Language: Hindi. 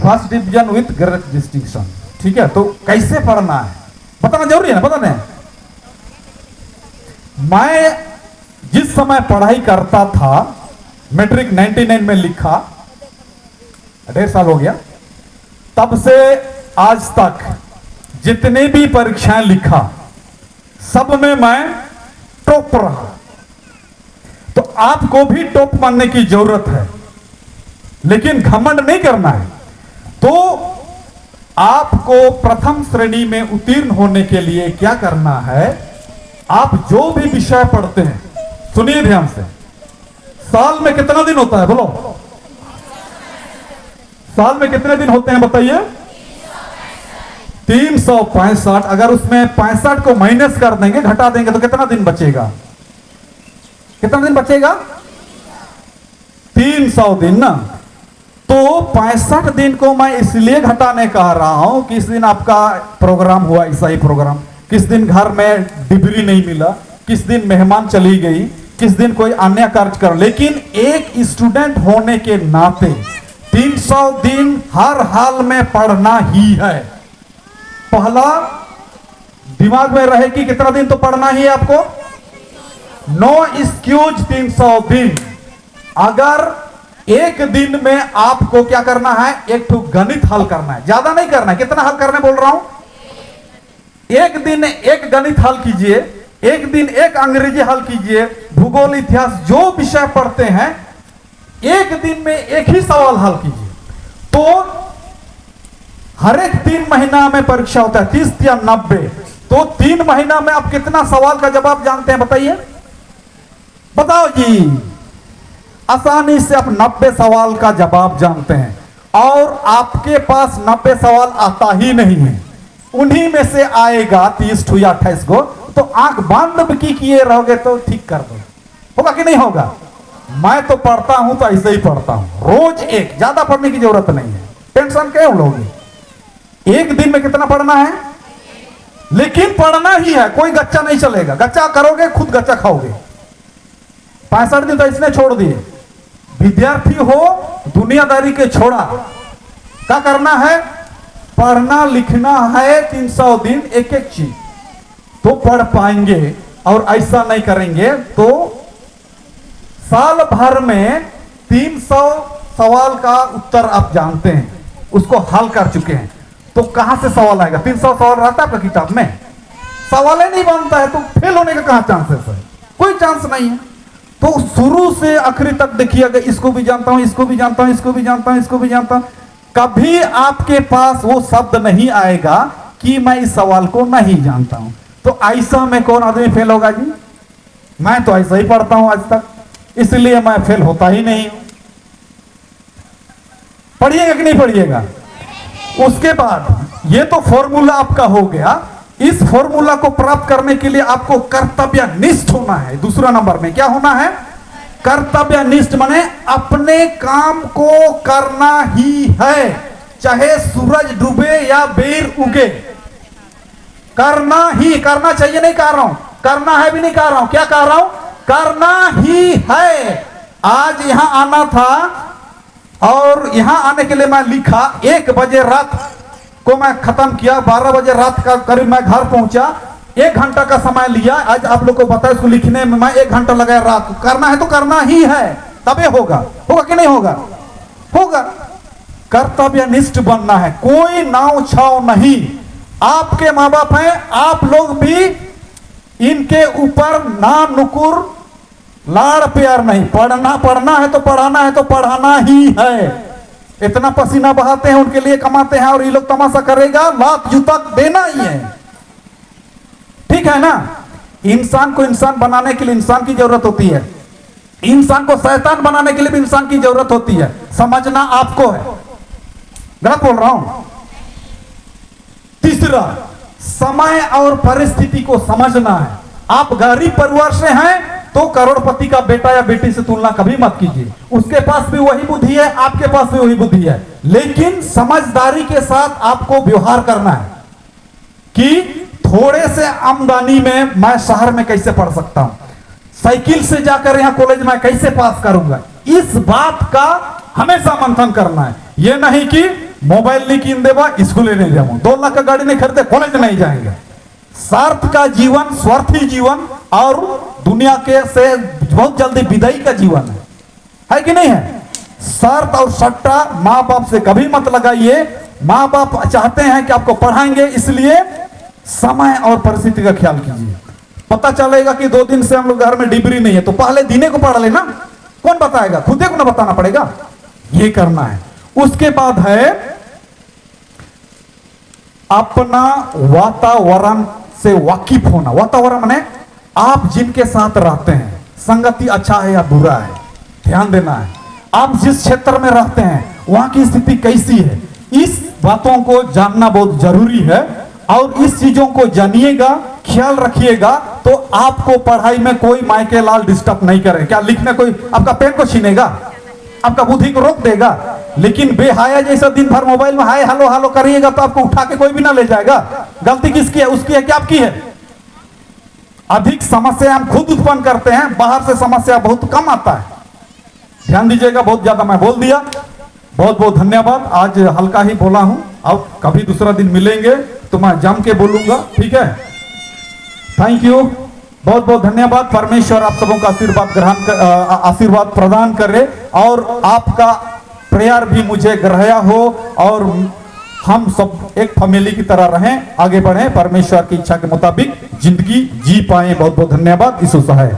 First division with great distinction. ठीक है, तो कैसे पढ़ना है बताना जरूरी है ना, बताना है। मैं जिस समय पढ़ाई करता था, मैट्रिक 99 में लिखा, 1.5 साल हो गया, तब से आज तक जितने भी परीक्षाएं लिखा सब में मैं टॉप रहा। तो आपको भी टॉप मानने की जरूरत है, लेकिन घमंड नहीं करना है। तो आपको प्रथम श्रेणी में उत्तीर्ण होने के लिए क्या करना है, आप जो भी विषय पढ़ते हैं, सुनिए ध्यान से, साल में कितना दिन होता है बोलो, साल में कितने दिन होते हैं बताइए, 365। अगर उसमें 65 को माइनस कर देंगे, घटा देंगे, तो कितना दिन बचेगा, कितना दिन बचेगा, 300 दिन ना। तो 65 दिन को मैं इसलिए घटाने कह रहा हूं कि इस दिन आपका प्रोग्राम हुआ, ईसाई प्रोग्राम, किस दिन घर में डिबरी नहीं मिला, किस दिन मेहमान चली गई, किस दिन कोई अन्य कार्य कर, लेकिन एक स्टूडेंट होने के नाते 300 दिन हर हाल में पढ़ना ही है। पहला दिमाग में रहे कि कितना दिन तो पढ़ना ही है आपको, नो एक्सक्यूज 300 दिन। अगर एक दिन में आपको क्या करना है, एक तो गणित हल करना है, ज्यादा नहीं करना है, कितना हल करने बोल रहा हूं, एक दिन एक गणित हल कीजिए, एक दिन एक अंग्रेजी हल कीजिए, भूगोल, इतिहास, जो विषय पढ़ते हैं एक दिन में एक ही सवाल हल कीजिए। तो हर एक 3 महीना में परीक्षा होता है, 30 या 90। तो 3 महीना में आप कितना सवाल का जवाब जानते हैं बताइए, बताओ जी। आसानी से आप 90 सवाल का जवाब जानते हैं, और आपके पास 90 सवाल आता ही नहीं है, उन्हीं में से आएगा 30 या 28 को। तो आंख बंद की किए रहोगे तो ठीक कर दो, होगा कि नहीं होगा। मैं तो पढ़ता हूं तो ऐसे ही पढ़ता हूं, रोज एक, ज्यादा पढ़ने की जरूरत नहीं है, टेंशन क्यों लोगे। एक दिन में कितना पढ़ना है, लेकिन पढ़ना ही है, कोई गच्चा नहीं चलेगा, गच्चा करोगे खुद गच्चा खाओगे। 65 दिन तो इसने छोड़ दिए। विद्यार्थी हो, दुनियादारी के छोड़ा, क्या करना है, पढ़ना लिखना है 300 दिन एक एक चीज, तो पढ़ पाएंगे। और ऐसा नहीं करेंगे तो साल भर में 300 सवाल का उत्तर आप जानते हैं, उसको हल कर चुके हैं, तो कहां से सवाल आएगा। 300 सवाल रहता है आपका किताब में, सवाल ही नहीं बनता है, तो फेल होने का कहां चांसेस है, कोई चांस नहीं है। तो शुरू से आखिरी तक देखिएगा, इसको भी जानता हूं, इसको भी जानता हूं, इसको भी जानता हूं, इसको भी जानता हूं। कभी आपके पास वो शब्द नहीं आएगा कि मैं इस सवाल को नहीं जानता हूं। तो ऐसा में कौन आदमी फेल होगा जी। मैं तो ऐसा ही पढ़ता हूं आज तक, इसलिए मैं फेल होता ही नहीं हूं। पढ़िएगा कि नहीं पढ़िएगा। उसके बाद ये तो फॉर्मूला आपका हो गया। इस फॉर्मूला को प्राप्त करने के लिए आपको कर्तव्यनिष्ठ होना है। दूसरा नंबर में क्या होना है, कर्तव्यनिष्ठ, माने अपने काम को करना ही है, चाहे सूरज डूबे या बेर उगे, करना ही, करना चाहिए नहीं कह रहा हूं, करना है भी नहीं कह रहा हूं, क्या कह रहा हूं, करना ही है। आज यहां आना था और यहां आने के लिए मैं लिखा, 1 बजे रात को मैं खत्म किया, 12 बजे रात का करीब मैं घर पहुंचा, 1 घंटा का समय लिया। आज आप लोग को बताया इसको लिखने में मैं 1 घंटा लगाया रात को। करना है तो करना ही है, तबे होगा, होगा कि नहीं होगा, होगा। कर्तव्यनिष्ठ बनना है, कोई नाव छाव नहीं। आपके माँ बाप हैं, आप लोग भी इनके ऊपर ना नुकुर लाड़ प्यार नहीं। पढ़ना पढ़ना है तो पढ़ाना है तो पढ़ाना ही है। इतना पसीना बहाते हैं उनके लिए, कमाते हैं, और ये लोग तमाशा करेगा, लात जूता देना ही है, ठीक है ना। इंसान को इंसान बनाने के लिए इंसान की जरूरत होती है, इंसान को शैतान बनाने के लिए भी इंसान की जरूरत होती है। समझना आपको है, गलत बोल रहा हूं। तीसरा, समय और परिस्थिति को समझना है। आप गरीब परिवार से हैं तो करोड़पति का बेटा या बेटी से तुलना कभी मत कीजिए। उसके पास भी वही बुद्धि है, आपके पास भी वही बुद्धि है, लेकिन समझदारी के साथ आपको व्यवहार करना है कि थोड़े से आमदनी में मैं शहर में कैसे पढ़ सकता हूं, साइकिल से जाकर यहां कॉलेज में कैसे पास करूंगा। इस बात का हमेशा मंथन करना है। यह नहीं कि मोबाइल नहीं कीन देवा, स्कूल नहीं जाऊँ, 2 लाख का गाड़ी नहीं खरीदे, कॉलेज नहीं जाएंगे। स्वार्थ का जीवन, स्वार्थी जीवन और दुनिया के से बहुत जल्दी विदाई का जीवन है कि नहीं है? स्वार्थ और सट्टा माँ बाप से कभी मत लगाइए। माँ बाप चाहते हैं कि आपको पढ़ाएंगे, इसलिए समय और परिस्थिति का ख्याल कीजिए। पता चलेगा कि 2 दिन से हम लोग घर में डिबरी नहीं है, तो पहले दिने को पढ़ लेना, कौन बताएगा? खुदे को ना बताना पड़ेगा, ये करना है। उसके बाद है अपना वातावरण से वाकिफ होना। वातावरण माने आप जिनके साथ रहते हैं, संगति अच्छा है या बुरा है, ध्यान देना है। आप जिस क्षेत्र में रहते हैं वहां की स्थिति कैसी है, इस बातों को जानना बहुत जरूरी है। और इस चीजों को जानिएगा, ख्याल रखिएगा, तो आपको पढ़ाई में कोई मायके लाल डिस्टर्ब नहीं करे। क्या लिखने कोई आपका पेन को छीनेगा, आपका बुद्धि को रोक देगा? लेकिन बेहाया जैसा दिन भर मोबाइल में हाय हेलो हेलो करिएगा तो आपको उठा के कोई भी ना ले जाएगा। गलती किसकी है? उसकी है कि आपकी है? अधिक समस्या हम खुद उत्पन्न करते हैं, बाहर से समस्या बहुत कम आता है। ध्यान दीजिएगा, बहुत ज्यादा मैं बोल दिया। बहुत बहुत धन्यवाद। आज हल्का ही बोला हूं, अब कभी दूसरा दिन मिलेंगे तो मैं जम के बोलूंगा, ठीक है? थैंक यू, बहुत बहुत धन्यवाद। परमेश्वर आप सबों का आशीर्वाद प्रदान करे और आपका प्रेयर भी मुझे ग्रह्य हो और हम सब एक फैमिली की तरह रहें, आगे बढ़ें, परमेश्वर की इच्छा के मुताबिक जिंदगी जी पाए। बहुत बहुत धन्यवाद। यीशु सहाय।